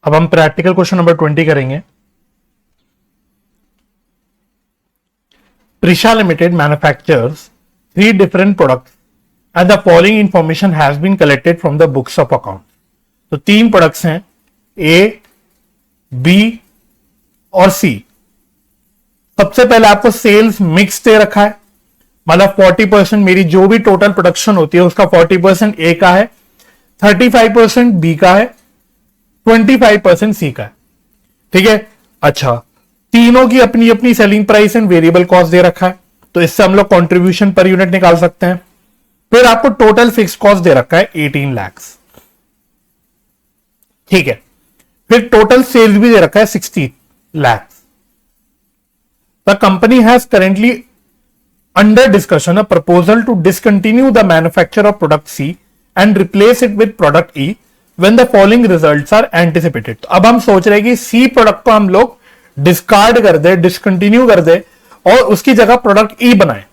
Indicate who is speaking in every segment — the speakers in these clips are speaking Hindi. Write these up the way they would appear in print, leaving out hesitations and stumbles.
Speaker 1: अब हम प्रैक्टिकल क्वेश्चन नंबर 20 करेंगे। Prisha Limited manufactures 3 different products and the following information has been collected from the books of account। तो 3 प्रोडक्ट्स हैं, A, B और C। सबसे पहले आपको सेल्स मिक्स दे रखा है, मतलब 40% मेरी जो भी टोटल प्रोडक्शन होती है उसका 40% A का है, 35% B का है, 25% C का है। ठीक है। अच्छा, तीनों की अपनी अपनी selling price and variable cost दे रखा है, तो इससे हम लोग कंट्रीब्यूशन पर यूनिट निकाल सकते हैं। फिर आपको टोटल फिक्स कॉस्ट दे रखा है 18 लाख। ठीक है। फिर टोटल सेल्स भी दे रखा है 60 lakh. The company has currently under discussion a proposal to discontinue the manufacture of product C and replace it with product E when the following results are anticipated. तो अब हम सोच रहे हैं कि सी प्रोडक्ट को हम लोग डिस्कार्ड कर दे, डिसकंटिन्यू कर दे और उसकी जगह प्रोडक्ट ई बनाए।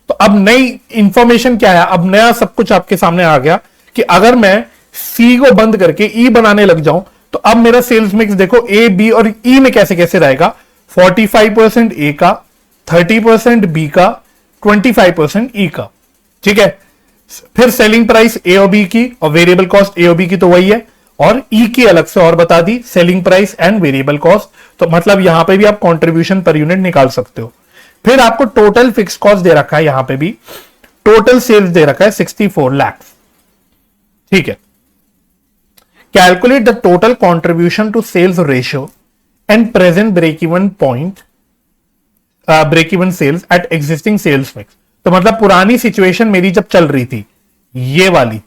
Speaker 1: तो अब नई इंफॉर्मेशन क्या है, अब नया सब कुछ आपके सामने आ गया कि अगर मैं सी को बंद करके ई बनाने लग जाऊं तो अब मेरा सेल्स मिक्स देखो ए, बी और ई में कैसे कैसे रहेगा। 45% ए का, 30% बी का, 25% ई का। ठीक है। फिर सेलिंग प्राइस ए और बी की और वेरिएबल कॉस्ट ए और बी की तो वही है, और ई की अलग से और बता दी, selling price and variable cost. तो मतलब यहां पे भी आप कंट्रीब्यूशन पर यूनिट निकाल सकते हो। फिर आपको टोटल फिक्स कॉस्ट दे रखा है, यहां पे भी टोटल सेल्स दे रखा है 64 लाख। ठीक है। Calculate the total contribution to sales ratio and present break even point, break even sales at existing sales mix. तो मतलब पुरानी सिचुएशन मेरी जब चल रही थी, ये वाली,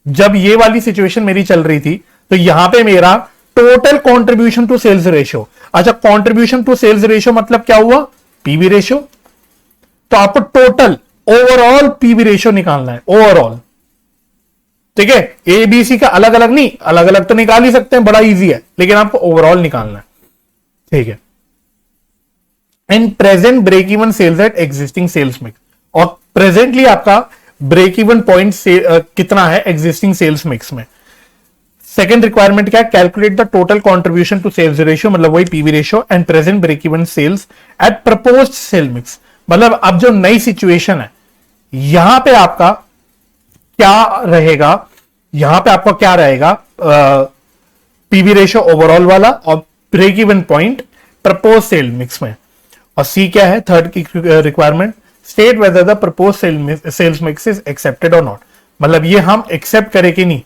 Speaker 1: जब ये वाली सिचुएशन मेरी चल रही थी तो यहां पे मेरा total contribution to sales ratio. अच्छा, कंट्रीब्यूशन टू सेल्स रेशियो मतलब क्या हुआ, पीवी रेशियो। तो आपको टोटल ओवरऑल पीवी रेशियो निकालना है, ओवरऑल। ठीक है। ए बी सी का अलग अलग नहीं, अलग अलग तो निकाल ही सकते हैं, बड़ा इजी है, लेकिन आपको ओवरऑल निकालना है। ठीक है। And present break even sales at existing sales mix, और प्रेजेंटली आपका ब्रेक इवन पॉइंट कितना है एग्जिस्टिंग सेल्स मिक्स में। सेकेंड रिक्वायरमेंट क्या है, calculate the total contribution to sales ratio, मतलब वही PV ratio, and present break even sales at proposed sale mix. मतलब अब जो नई सिचुएशन है यहां पे आपका क्या रहेगा, यहां पे आपका क्या रहेगा, पीवी रेशियो ओवरऑल वाला और break even point propose sale mix में। और सी क्या है, थर्ड की requirement, state whether the propose sales mix is accepted और नॉट। मतलब ये हम एक्सेप्ट करें कि नहीं,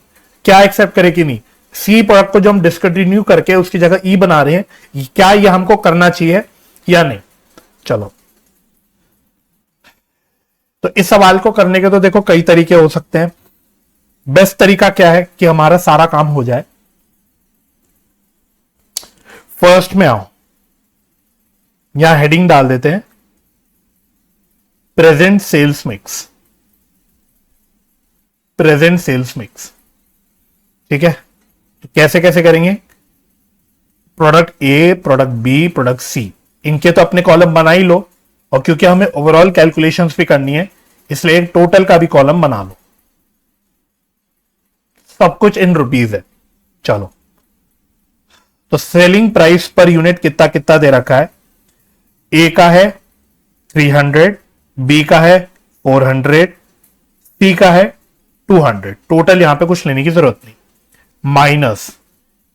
Speaker 1: क्या एक्सेप्ट करें कि नहीं, सी प्रोडक्ट को जो हम डिसकंटिन्यू करके उसकी जगह ई बना रहे हैं, क्या ये हमको करना चाहिए या नहीं। चलो, तो इस सवाल को करने के तो देखो कई तरीके हो सकते हैं। बेस्ट तरीका क्या है कि हमारा सारा काम हो जाए। फर्स्ट में आओ, यहां हेडिंग डाल देते हैं present sales mix, present sales mix. ठीक है। तो कैसे कैसे करेंगे, product A, product B, product C, इनके तो अपने कॉलम बना ही लो, और क्योंकि हमें ओवरऑल कैलकुलेशंस भी करनी है इसलिए एक टोटल का भी कॉलम बना लो। सब कुछ इन रुपीज है। चलो, तो सेलिंग प्राइस पर यूनिट कितना कितना दे रखा है, ए का है 300, बी का है 400, सी का है 200। टोटल यहां पे कुछ लेने की जरूरत नहीं। Minus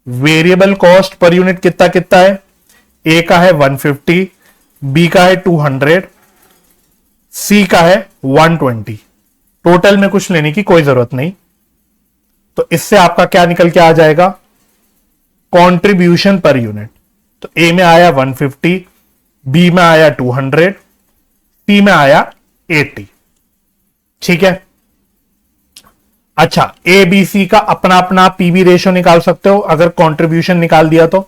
Speaker 1: variable cost per unit कितना कितना है, ए का है 150, बी का है 200, सी का है 120। टोटल में कुछ लेने की कोई जरूरत नहीं। तो इससे आपका क्या निकल के आ जाएगा, कंट्रीब्यूशन पर यूनिट। तो ए में आया 150, बी में आया 200, सी में आया 80। ठीक है। अच्छा, ए बी सी का अपना अपना पीवी रेशियो निकाल सकते हो अगर कंट्रीब्यूशन निकाल दिया तो।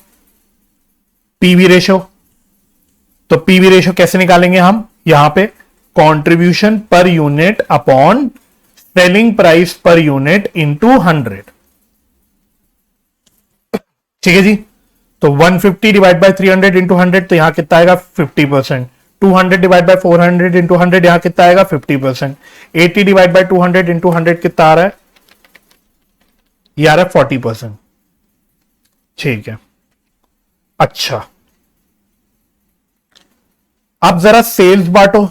Speaker 1: पीवी रेशियो, तो पीवी रेशियो कैसे निकालेंगे हम, यहां पे contribution per unit upon selling price per unit into 100। ठीक है जी। तो 150 डिवाइड बाय 300 इंटू 100, तो यहां कितना आएगा 50%। 200 डिवाइड बाय 400 इंटू 100, यहां कितना आएगा 50%। 80 डिवाइड बाय 200 इंटू 100 कितना आ रहा है, ये आ रहा है 40%। ठीक है। अच्छा, अब जरा सेल्स बांटो।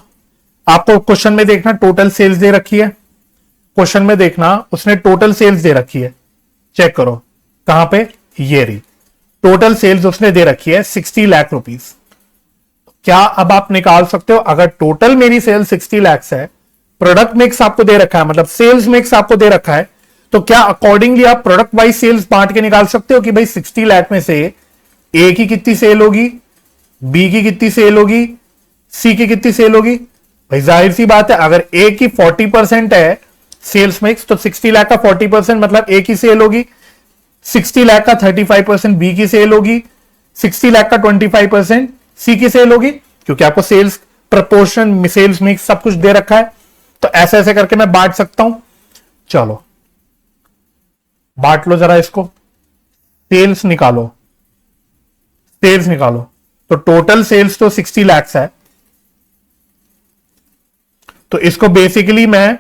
Speaker 1: आपको क्वेश्चन में देखना टोटल सेल्स दे रखी है, क्वेश्चन में देखना उसने टोटल सेल्स दे रखी है। चेक करो कहां पे, ये रही टोटल सेल्स उसने दे रखी है 60 लाख रुपीज। क्या अब आप निकाल सकते हो, अगर टोटल मेरी सेल 60 लाख है, प्रोडक्ट मिक्स आपको दे रखा है, मतलब सेल्स मिक्स आपको दे रखा है, तो क्या अकॉर्डिंगली आप प्रोडक्ट वाइज सेल्स बांट के निकाल सकते हो कि भाई 60 लाख में से ए की कितनी सेल होगी, बी की कितनी सेल होगी, सी की कितनी सेल होगी। भाई जाहिर सी बात है, अगर ए की 40% है सेल्स मिक्स, तो 60 लाख का 40% मतलब ए की सेल होगी, 60 लाख का 35% बी की सेल होगी, 60 लाख का 25% सी की सेल होगी, क्योंकि आपको सेल्स प्रपोर्शन, सेल्स मिक्स सब कुछ दे रखा है। तो ऐसे ऐसे करके मैं बांट सकता हूं। चलो बांट लो जरा इसको, सेल्स निकालो, सेल्स निकालो। तो टोटल सेल्स तो 60 लाख है, तो इसको बेसिकली मैं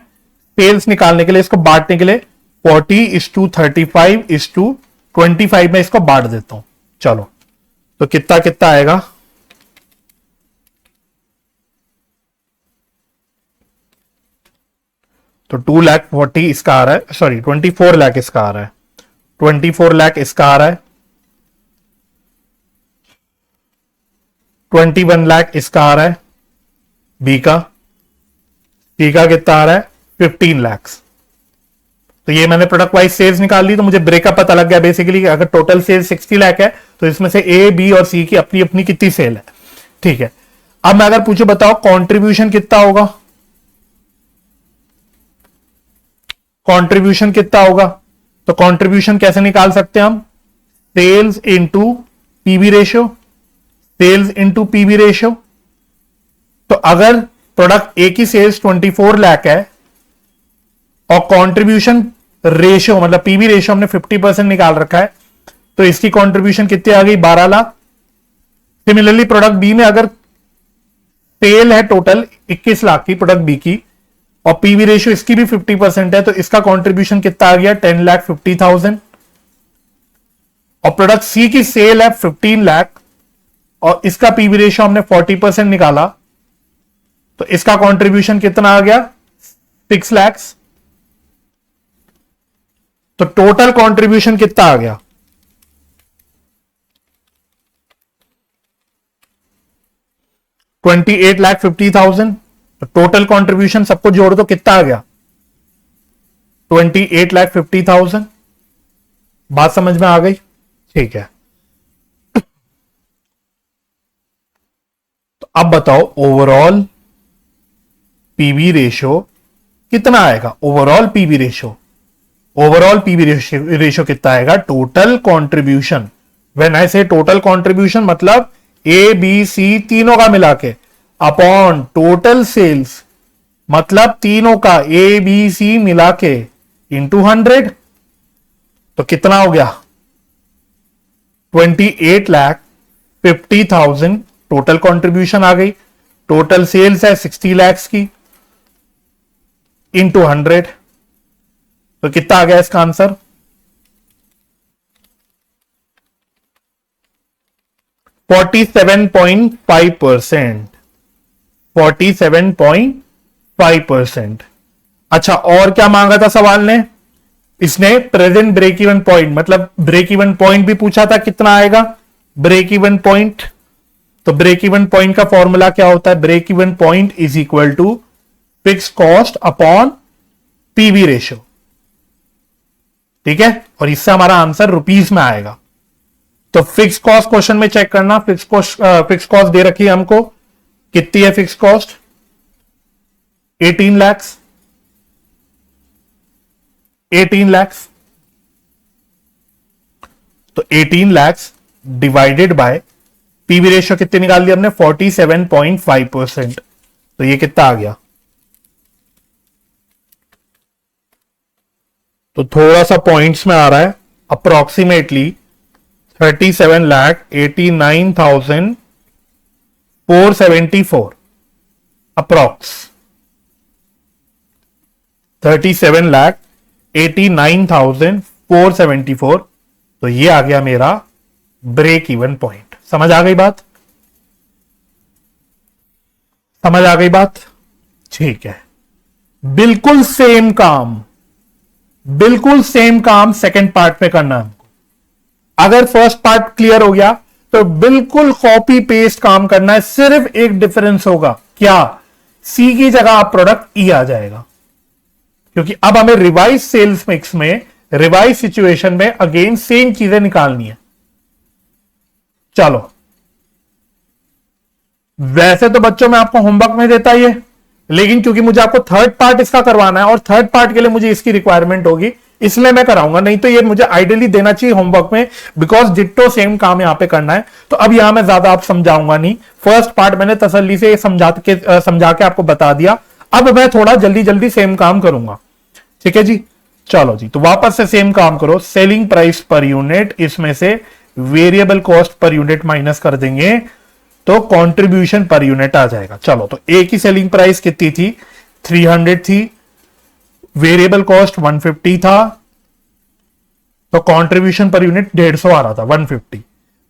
Speaker 1: सेल्स निकालने के लिए, इसको बांटने के लिए 40:35:25 में इसको बांट देता हूं। चलो तो कितना कितना आएगा, तो 2,40,000 इसका आ रहा है, सॉरी 24 लाख इसका आ रहा है, 24 लाख इसका आ रहा है, 21 लाख इसका आ रहा है बी का, सी का कितना आ रहा है 15 लाख। तो ये मैंने प्रोडक्ट वाइज सेल्स निकाल ली, तो मुझे ब्रेकअप पता लग गया बेसिकली, अगर टोटल सेल्स 60 लाख है तो इसमें से ए, बी और सी की अपनी अपनी कितनी सेल है। ठीक है, अब मैं अगर पूछूं बताओ कंट्रीब्यूशन कितना होगा, कंट्रीब्यूशन कितना होगा, तो कंट्रीब्यूशन कैसे निकाल सकते हैं हम, sales into PV ratio, sales into PV ratio. तो अगर प्रोडक्ट ए की सेल्स 24 लाख है और कंट्रीब्यूशन रेशियो मतलब पीवी रेशियो हमने 50% निकाल रखा है, तो इसकी कंट्रीब्यूशन कितनी आ गई 12 लाख। सिमिलरली प्रोडक्ट बी में अगर सेल है टोटल 21 लाख की प्रोडक्ट बी की, और पीवी रेशियो इसकी भी 50% है, तो इसका कंट्रीब्यूशन कितना आ गया 10,50,000। और प्रोडक्ट सी की सेल है 15 लाख और इसका पीवी रेशियो हमने 40% निकाला, तो इसका कंट्रीब्यूशन कितना आ गया 6 लाख। तो टोटल कंट्रीब्यूशन कितना आ गया 28,50,000। तो टोटल कंट्रीब्यूशन सबको जोड़ दो कितना आ गया 28,50,000। बात समझ में आ गई, ठीक है। तो अब बताओ ओवरऑल पीवी रेशियो कितना आएगा, overall PV ratio, overall PV ratio कितना आएगा, टोटल कंट्रीब्यूशन। व्हेन आई से टोटल कंट्रीब्यूशन मतलब ए बी सी तीनों का मिला के, अपॉन टोटल सेल्स मतलब तीनों का ए बी सी मिला के इंटू 100। तो कितना हो गया 28,50,000 टोटल कंट्रीब्यूशन आ गई। टोटल सेल्स है 60 लाख की इंटू 100, तो कितना आ गया इसका आंसर 47.5%, 47.5%। अच्छा और क्या मांगा था सवाल ने, इसने प्रेजेंट ब्रेक इवन पॉइंट मतलब ब्रेक इवन पॉइंट भी पूछा था, कितना आएगा ब्रेक इवन पॉइंट। तो ब्रेक इवन पॉइंट का फॉर्मूला क्या होता है, break even point is equal to fix cost upon PV ratio. ठीक है, और इससे हमारा आंसर रुपीस में आएगा। तो फिक्स कॉस्ट क्वेश्चन में चेक करना, फिक्स कॉस्ट दे रखी है हमको, कितनी है फिक्स कॉस्ट 18 लाख, 18 लाख। तो 18 lakh divided by PV ratio कितनी निकाल दी हमने 47.5%। तो ये कितना आ गया, तो थोड़ा सा पॉइंट्स में आ रहा है, अप्रोक्सीमेटली 37,89,474 अप्रोक्स, 37,89,474। तो ये आ गया मेरा ब्रेक इवन पॉइंट। समझ आ गई बात? समझ आ गई बात? ठीक है। बिल्कुल सेम काम, बिल्कुल सेम काम सेकंड पार्ट में करना है हमको। अगर फर्स्ट पार्ट क्लियर हो गया तो बिल्कुल कॉपी पेस्ट काम करना है, सिर्फ एक डिफरेंस होगा, क्या? सी की जगह आप प्रोडक्ट ई आ जाएगा, क्योंकि अब हमें रिवाइज सेल्स मिक्स में, रिवाइज सिचुएशन में अगेन सेम चीजें निकालनी है। चलो, वैसे तो बच्चों में आपको होमवर्क में देता ही है, लेकिन क्योंकि मुझे आपको थर्ड पार्ट इसका करवाना है और थर्ड पार्ट के लिए मुझे इसकी रिक्वायरमेंट होगी, इसलिए मैं कराऊंगा। नहीं तो ये मुझे आइडियली देना चाहिए होमवर्क में, बिकॉज डिट्टो सेम काम यहां पे करना है। तो अब यहां मैं ज्यादा आप समझाऊंगा नहीं, फर्स्ट पार्ट मैंने तसल्ली से समझा के आपको बता दिया। अब मैं थोड़ा जल्दी जल्दी सेम काम करूंगा, ठीक है जी। चलो जी, तो वापस से सेम काम करो। सेलिंग प्राइस पर यूनिट, इसमें से variable cost per unit minus कर देंगे तो कंट्रीब्यूशन पर यूनिट आ जाएगा। चलो, तो ए की सेलिंग प्राइस कितनी थी? 300 थी, वेरिएबल कॉस्ट 150 था, तो कंट्रीब्यूशन पर यूनिट 150 आ रहा था, 150।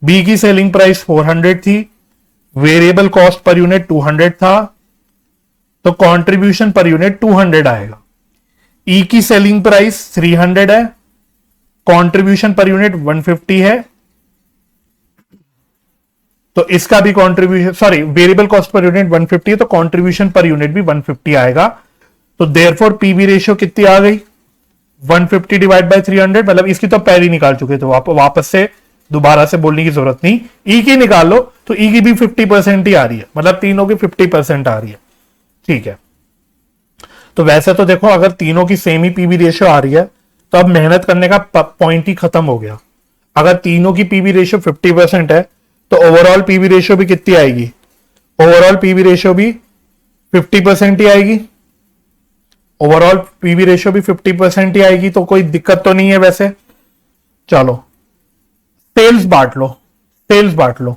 Speaker 1: बी की सेलिंग प्राइस 400 थी, वेरिएबल कॉस्ट पर यूनिट 200 था, तो कंट्रीब्यूशन पर यूनिट 200 आएगा। ई की सेलिंग प्राइस 300 है, कंट्रीब्यूशन पर यूनिट 150 है, तो इसका भी contribution, sorry, variable cost per unit 150 है, तो कंट्रीब्यूशन पर यूनिट भी 150 आएगा। तो देयरफॉर पीवी रेशियो कितनी आ गई? 150 डिवाइड बाय 300, मतलब इसकी तो पहले ही निकाल चुके थे, वापस से दोबारा से बोलने की जरूरत नहीं। ई की निकाल लो, तो ई की भी 50% ही आ रही है, मतलब तीनों की 50% आ रही है, ठीक है। तो वैसे तो देखो, अगर तीनों की सेम ही पीवी रेशियो आ रही है तो अब मेहनत करने का पॉइंट ही खत्म हो गया। अगर तीनों की पीवी रेशियो 50% है तो ओवरऑल पीवी रेशियो भी कितनी आएगी? ओवरऑल पीवी रेशियो भी 50% ही आएगी। ओवरऑल पीवी रेशियो भी 50% ही आएगी, तो कोई दिक्कत तो नहीं है वैसे। चलो, सेल्स बांट लो, सेल्स बांट लो,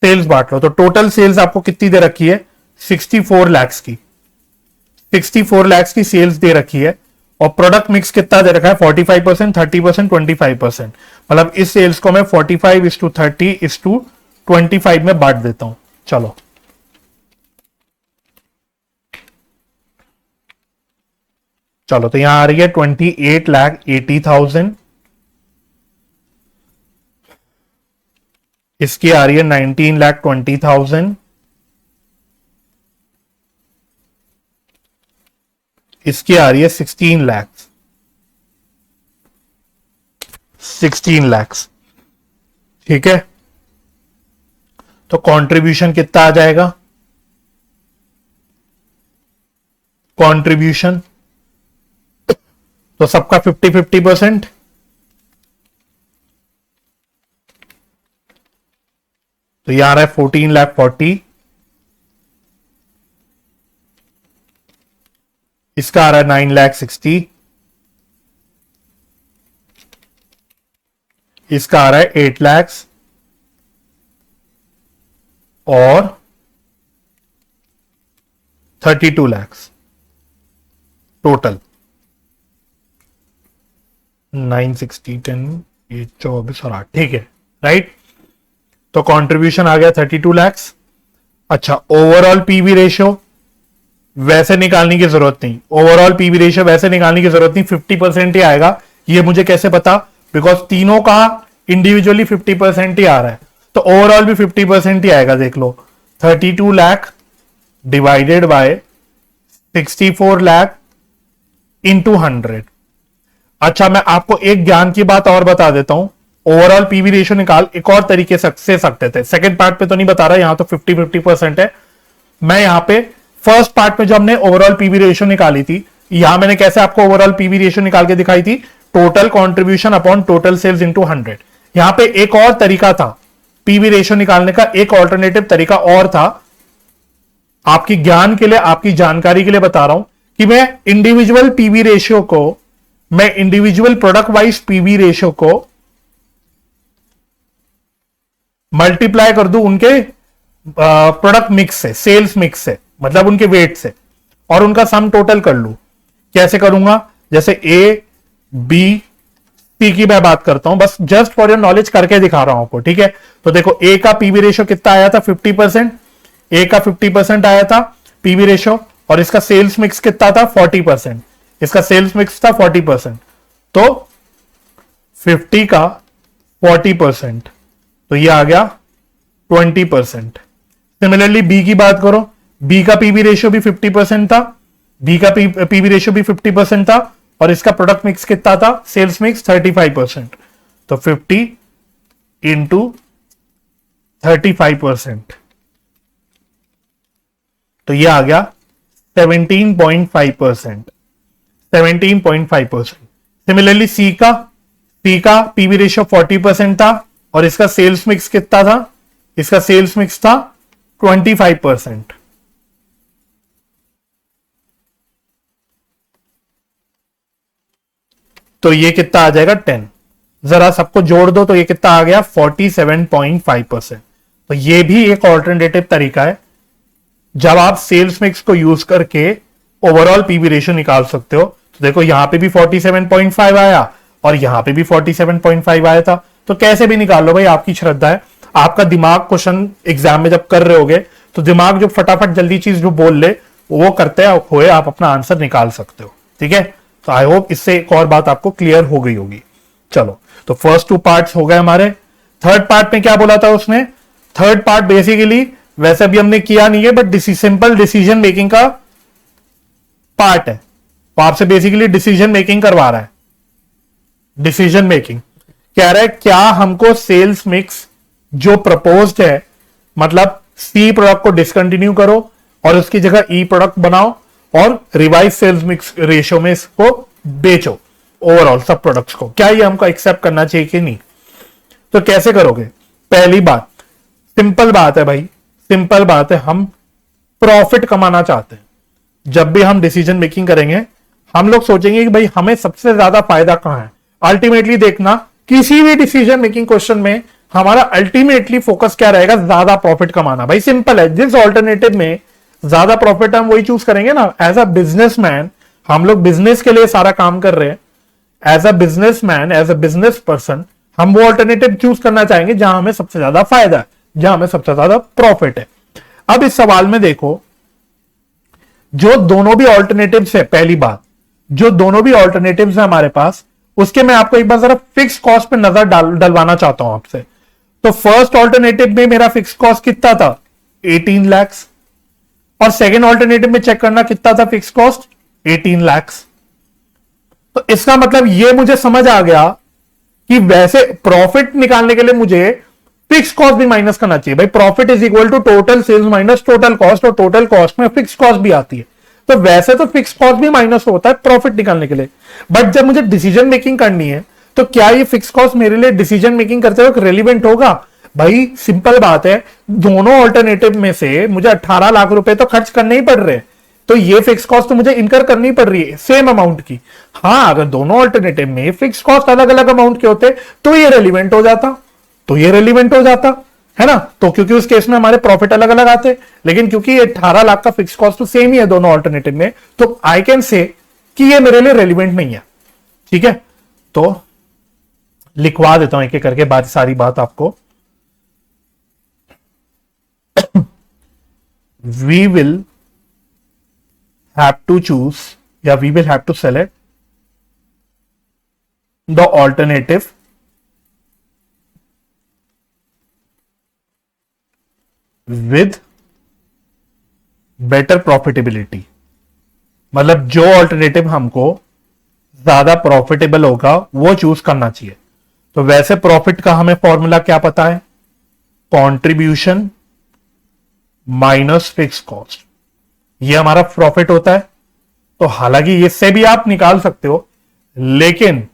Speaker 1: सेल्स बांट लो। तो टोटल सेल्स आपको कितनी दे रखी है? 64 लाख की, 64 लाख की सेल्स दे रखी है। और प्रोडक्ट मिक्स कितना दे रखा है? 45%, 30%, 25%। मतलब इस सेल्स को मैं 45:30:25 में बांट देता हूं। चलो, चलो, तो यहां आ रही है 28,80,000, इसकी आ रही है 19,20,000, इसकी आ रही है 16 लाख, 16 लाख, ठीक है। तो कंट्रीब्यूशन कितना आ जाएगा? कंट्रीब्यूशन तो सबका 50-50%, तो यह आ रहा है 14,40,000, इसका आ रहा है 9,60,000, इसका आ रहा है 8 लाख, और 32 लाख टोटल। 960, 10, 24 और 8, ठीक है, राइट। तो कंट्रीब्यूशन आ गया 32 लाख। अच्छा, ओवरऑल पीवी रेशियो वैसे निकालने की जरूरत नहीं, ओवरऑल पीवी रेशियो वैसे निकालने की जरूरत नहीं, 50% ही आएगा। ये मुझे कैसे पता? बिकॉज तीनों का इंडिविजुअली 50% ही आ रहा है, तो ओवरऑल भी 50% ही आएगा। देख लो, 32 lakh divided by 64 lakh into 100। अच्छा, मैं आपको एक ज्ञान की बात और बता देता हूं। ओवरऑल पीवी रेशियो निकाल एक और तरीके से सकते थे, सेकंड पार्ट पे तो नहीं बता रहा, यहां तो 50-50% है। मैं यहां पे फर्स्ट पार्ट में जो हमने ओवरऑल पीवी रेशियो निकाली थी, यहां मैंने कैसे आपको ओवरऑल पीवी रेशियो निकाल के दिखाई थी? Total contribution upon total sales into 100। यहां पे एक और तरीका था पीवी रेशियो निकालने का, एक ऑल्टरनेटिव तरीका और था। आपकी ज्ञान के लिए, आपकी जानकारी के लिए बता रहा हूं कि मैं इंडिविजुअल पीवी रेशियो को, मैं individual product wise PV ratio को मल्टीप्लाई कर दूं उनके प्रोडक्ट मिक्स से, सेल्स मिक्स से, मतलब उनके वेट से, और उनका सम टोटल कर लूं। कैसे करूंगा? जैसे ए, बी, पी की मैं बात करता हूं, बस जस्ट फॉर योर नॉलेज करके दिखा रहा हूं आपको, ठीक है। तो देखो ए का पीवी रेशियो कितना आया था 50%, ए का 50% आया था पीवी रेशियो, और इसका सेल्स मिक्स कितना था 40%, इसका सेल्स मिक्स था 40%, तो 50 का 40%, तो ये आ गया 20%। सिमिलरली बी की बात करो, बी का पीवी रेशियो भी 50% था, बी का पीवी रेशियो भी 50% था, और इसका प्रोडक्ट मिक्स कितना था, सेल्स मिक्स 35%, तो 50 इंटू 35%, तो ये आ गया 17.5%, 17.5%। सिमिलरली सी का पीवी रेशियो 40% था, और इसका सेल्स मिक्स कितना था, इसका सेल्स मिक्स था 25%, तो ये कितना आ जाएगा 10, जरा सबको जोड़ दो तो ये कितना आ गया 47.5%। तो ये भी एक ऑल्टरनेटिव तरीका है जब आप सेल्स मिक्स को यूज करके ओवरऑल पीवी रेशियो निकाल सकते हो। तो देखो यहां पे भी 47.5 आया और यहां पे भी 47.5 आया था, तो कैसे भी निकाल लो भाई, आपकी श्रद्धा है। आपका दिमाग क्वेश्चन एग्जाम में जब कर रहे होगे तो दिमाग जो फटाफट जल्दी चीज जो बोल ले वो करते हुए आप अपना आंसर निकाल सकते हो, ठीक है। तो आई होप इससे एक और बात आपको क्लियर हो गई होगी। चलो, तो फर्स्ट 2 पार्ट्स हो गए हमारे। थर्ड पार्ट में क्या बोला था उसने, थर्ड पार्ट बेसिकली वैसे भी हमने किया नहीं है, बट सिंपल डिसीजन मेकिंग का पार्ट है, तो आपसे बेसिकली डिसीजन मेकिंग करवा रहा है। डिसीजन मेकिंग कह रहा है क्या हमको सेल्स मिक्स जो प्रपोज्ड है, मतलब सी प्रोडक्ट को डिसकंटिन्यू करो और उसकी जगह ई प्रोडक्ट बनाओ और रिवाइज सेल्स मिक्स रेशियो में इसको बेचो ओवरऑल सब प्रोडक्ट्स को, क्या ये हमको एक्सेप्ट करना चाहिए कि नहीं। तो कैसे करोगे, पहली बात सिंपल बात है भाई, सिंपल बात है, हम प्रॉफिट कमाना चाहते हैं। जब भी हम डिसीजन मेकिंग करेंगे हम लोग सोचेंगे कि भाई हमें सबसे ज्यादा फायदा कहां है। अल्टीमेटली देखना किसी भी डिसीजन मेकिंग क्वेश्चन में हमारा अल्टीमेटली फोकस क्या रहेगा, ज्यादा प्रॉफिट कमाना। भाई सिंपल है, जिस ऑल्टरनेटिव में ज्यादा प्रॉफिट हम वही चूज करेंगे ना। एज अ बिजनेसमैन हम लोग बिजनेस के लिए सारा काम कर रहे हैं, as a businessman as a business person हम वो ऑल्टरनेटिव चूज करना चाहेंगे जहां हमें सबसे ज्यादा फायदा है, जहां हमें सबसे ज्यादा प्रॉफिट है। अब इस सवाल में देखो जो दोनों भी ऑल्टरनेटिव्स है, पहली बात जो दोनों भी ऑल्टरनेटिव्स है हमारे पास, उसके मैं आपको एक बार जरा फिक्स कॉस्ट पे नजर डलवाना चाहता हूं आपसे। तो फर्स्ट ऑल्टरनेटिव में मेरा फिक्स कॉस्ट कितना था 18 लाख, और सेकेंड ऑल्टरनेटिव में चेक करना कितना था फिक्स कॉस्ट 18 लाख। तो इसका मतलब ये मुझे समझ आ गया कि वैसे प्रॉफिट निकालने के लिए मुझे फिक्स कॉस्ट भी माइनस करना चाहिए। भाई profit is equal to total sales minus total cost, और टोटल कॉस्ट में फिक्स कॉस्ट भी आती है। तो वैसे तो फिक्स कॉस्ट भी माइनस होता है प्रॉफिट निकालने के लिए, बट जब मुझे डिसीजन मेकिंग करनी है तो क्या ये फिक्स कॉस्ट मेरे लिए डिसीजन मेकिंग करते वक्त रेलिवेंट होगा। भाई सिंपल बात है, दोनों ऑल्टरनेटिव में से मुझे 18 लाख रुपए तो खर्च करने ही पड़ रहे हैं, तो ये फिक्स कॉस्ट तो मुझे इनकर करनी पड़ रही है सेम अमाउंट की। हाँ, अगर दोनों ऑल्टरनेटिव में फिक्स कॉस्ट अलग अलग अमाउंट के होते तो ये रेलिवेंट हो जाता, तो ये रेलिवेंट हो जाता है ना। तो क्योंकि उस केस में हमारे प्रॉफिट अलग अलग आते, लेकिन क्योंकि 18 लाख का फिक्स कॉस्ट तो सेम ही है दोनों ऑल्टरनेटिव में, तो आई कैन से कि ये मेरे लिए रेलिवेंट नहीं है, ठीक है। तो लिखवा देता हूं एक एक करके बात, सारी बात आपको। we will have to choose, या we will have to select the alternative with better profitability। मतलब जो ऑल्टरनेटिव हमको ज्यादा प्रॉफिटेबल होगा वो चूज करना चाहिए। तो वैसे प्रॉफिट का हमें फॉर्मूला क्या पता है, कंट्रीब्यूशन माइनस फिक्स कॉस्ट, ये हमारा प्रॉफिट होता है। तो हालांकि इससे भी आप निकाल सकते हो, लेकिन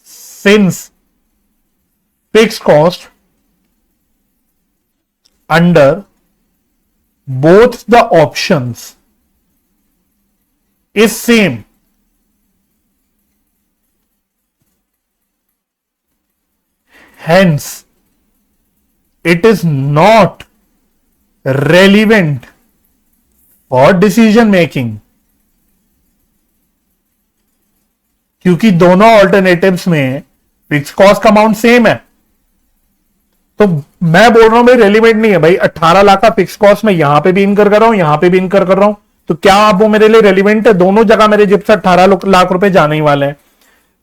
Speaker 1: since fix cost under both the options is same, hence it is not relevant for decision making। क्योंकि दोनों ऑल्टरनेटिव्स में फिक्स कॉस्ट का अमाउंट सेम है। तो मैं बोल रहा हूं भाई रेलिवेंट नहीं है भाई, 18 लाख का फिक्स कॉस्ट मैं यहां पे भी इनकर कर रहा हूं, यहां पे भी इनकर कर रहा हूं, तो क्या अब वो मेरे लिए रेलिवेंट है? दोनों जगह मेरे जेब से 18 लाख रुपए जाने ही वाले हैं,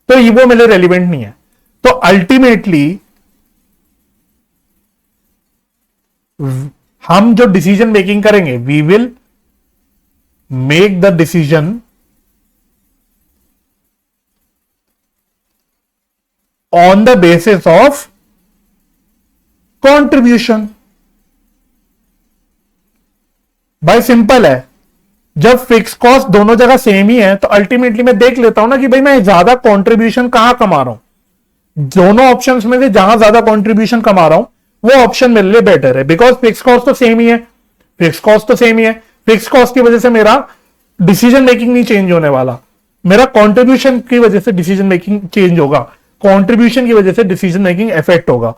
Speaker 1: तो ये वो मेरे रेलिवेंट नहीं है। तो अल्टीमेटली हम जो डिसीजन मेकिंग करेंगे, we will make the decision on the basis of contribution. भाई सिंपल है, जब फिक्स कॉस्ट दोनों जगह सेम ही है तो अल्टीमेटली मैं देख लेता हूं ना कि भाई मैं ज्यादा कंट्रीब्यूशन कहां कमा रहा हूं। दोनों ऑप्शंस में से जहां ज्यादा कंट्रीब्यूशन कमा रहा हूं वो ऑप्शन मेरे लिए बेटर है, बिकॉज फिक्स कॉस्ट तो सेम ही है। फिक्स कॉस्ट तो सेम ही है, फिक्स कॉस्ट की वजह से मेरा डिसीजन मेकिंग नहीं चेंज होने वाला, मेरा कंट्रीब्यूशन की वजह से डिसीजन मेकिंग चेंज होगा, कंट्रीब्यूशन की वजह से डिसीजन मेकिंग इफेक्ट होगा।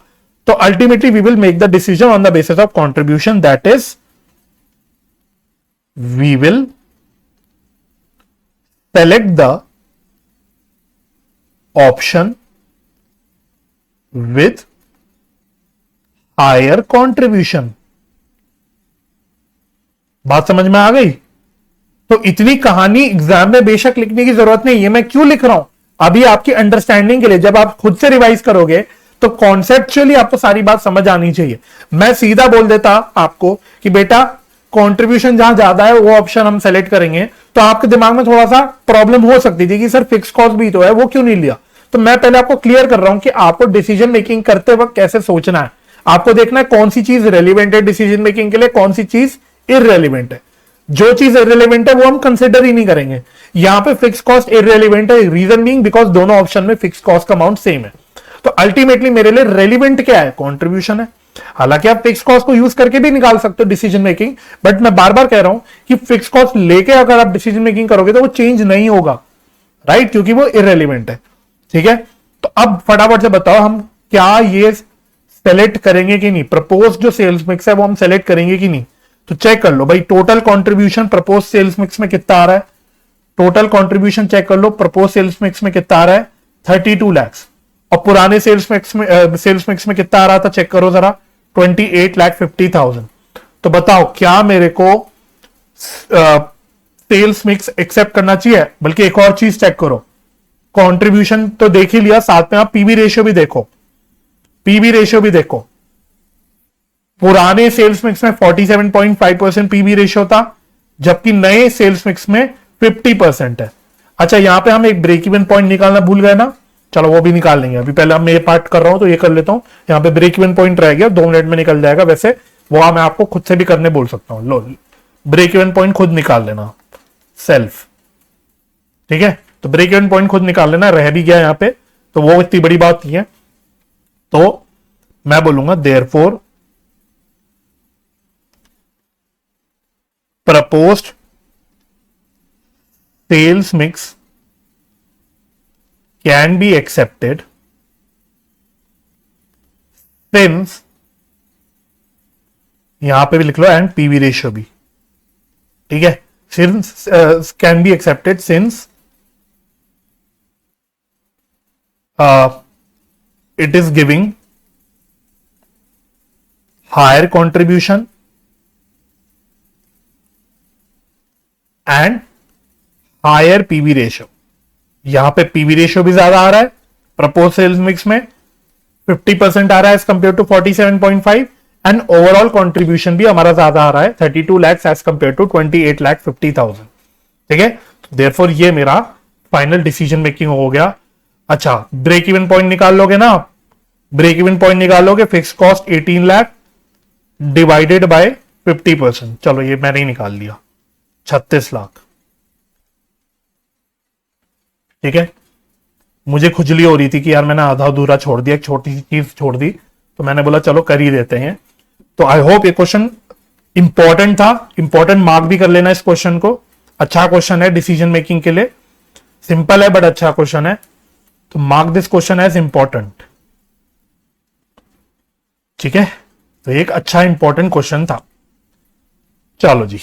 Speaker 1: तो ultimately we will make the decision on the basis of contribution, that is we will select the option with higher contribution। बात समझ में आ गई? तो इतनी कहानी एग्जाम में बेशक लिखने की जरूरत नहीं है, मैं क्यों लिख रहा हूं अभी आपकी अंडरस्टैंडिंग के लिए। जब आप खुद से रिवाइज करोगे तो कॉन्सेप्चुअली आपको सारी बात समझ आनी चाहिए। मैं सीधा बोल देता आपको कि बेटा कंट्रीब्यूशन जहां ज्यादा है वो ऑप्शन हम सेलेक्ट करेंगे, तो आपके दिमाग में थोड़ा सा प्रॉब्लम हो सकती थी कि सर फिक्स कॉस्ट भी तो है, वो क्यों नहीं लिया। तो मैं पहले आपको क्लियर कर रहा हूं कि आपको डिसीजन मेकिंग करते वक्त कैसे सोचना है। आपको देखना है कौन सी चीज रेलिवेंट है डिसीजन मेकिंग के लिए, कौन सी चीज इररेलिवेंट है। जो चीज इररेलिवेंट है वो हम कंसिडर ही नहीं करेंगे। यहां पे फिक्स कॉस्ट इररेलिवेंट है, रीजन बीइंग बिकॉज दोनों ऑप्शन में फिक्स कॉस्ट का अमाउंट सेम है। तो अल्टीमेटली मेरे लिए रेलिवेंट क्या है? कंट्रीब्यूशन है। हालांकि आप फिक्स कॉस्ट को यूज करके भी निकाल सकते हो डिसीजन मेकिंग, बट मैं बार बार कह रहा हूं कि फिक्स कॉस्ट लेके अगर आप डिसीजन मेकिंग करोगे तो वो चेंज नहीं होगा, राइट, क्योंकि वो इररेलिवेंट है। ठीक है, तो अब फटाफट से बताओ हम क्या ये सेलेक्ट करेंगे कि नहीं? प्रपोज जो सेल्स मिक्स है वो हम सेलेक्ट करेंगे कि नहीं? तो चेक कर लो भाई, total contribution propose sales mix में कितना आ रहा है। टोटल कंट्रीब्यूशन चेक कर लो प्रपोज सेल्स मिक्स में कितना आ रहा है, 32 लाख। और पुराने सेल्स मिक्स में कितना आ रहा था, चेक करो जरा, 28,50,000। तो बताओ क्या मेरे को सेल्स मिक्स एक्सेप्ट करना चाहिए? बल्कि एक और चीज चेक करो, कंट्रीब्यूशन तो देख ही लिया, साथ में आप पीवी रेशियो भी देखो। पीवी रेशियो भी देखो, पुराने सेल्स मिक्स में 47.5% पीवी रेशियो था, जबकि नए सेल्स मिक्स में 50% है। अच्छा, यहां पे हम एक ब्रेक इवन पॉइंट निकालना भूल गए ना, चलो वो भी निकाल लेंगे। अभी पहले मैं ये पार्ट कर रहा हूं तो ये कर लेता हूं। यहां पे ब्रेक इवन पॉइंट रह गया, 2 मिनट में निकल जाएगा। वैसे वो मैं आपको खुद से भी करने बोल सकता हूं। लो, ब्रेक इवन पॉइंट खुद निकाल लेना सेल्फ। ठीक है, तो ब्रेक इवन पॉइंट खुद निकाल लेना, रह भी गया यहां पे, तो वो इतनी बड़ी बात नहीं है। तो मैं बोलूंगा therefore proposed sales mix can be accepted since, यहां पे भी लिख लो एंड पीवी रेशियो भी, ठीक है, since can be accepted since it is giving higher contribution and higher PV ratio। यहां पे पीवी रेशियो भी ज्यादा आ रहा है, प्रपोज सेल्स मिक्स में 50% आ रहा है as compare to 47.5, and overall contribution भी हमारा ज्यादा आ रहा है 32 लाख एज कंपेयर टू 28,50,000। ठीक है, देयरफॉर ये मेरा फाइनल डिसीजन मेकिंग हो गया। अच्छा, ब्रेक इवन पॉइंट निकाल लोगे ना, ब्रेक इवन पॉइंट निकालोगे, fix cost 18 lakh divided by 50%, चलो ये मैंने ही निकाल लिया, 36 लाख। ठीक है, मुझे खुजली हो रही थी कि यार मैंने आधा अधूरा छोड़ दिया, एक छोटी सी चीज छोड़ दी, तो मैंने बोला चलो कर ही देते हैं। तो आई होप ये क्वेश्चन इंपॉर्टेंट था, इंपॉर्टेंट मार्क भी कर लेना इस क्वेश्चन को। अच्छा क्वेश्चन है डिसीजन मेकिंग के लिए, सिंपल है बट अच्छा क्वेश्चन है, तो mark this question as important. ठीक है, तो एक अच्छा इंपॉर्टेंट क्वेश्चन था। चलो जी।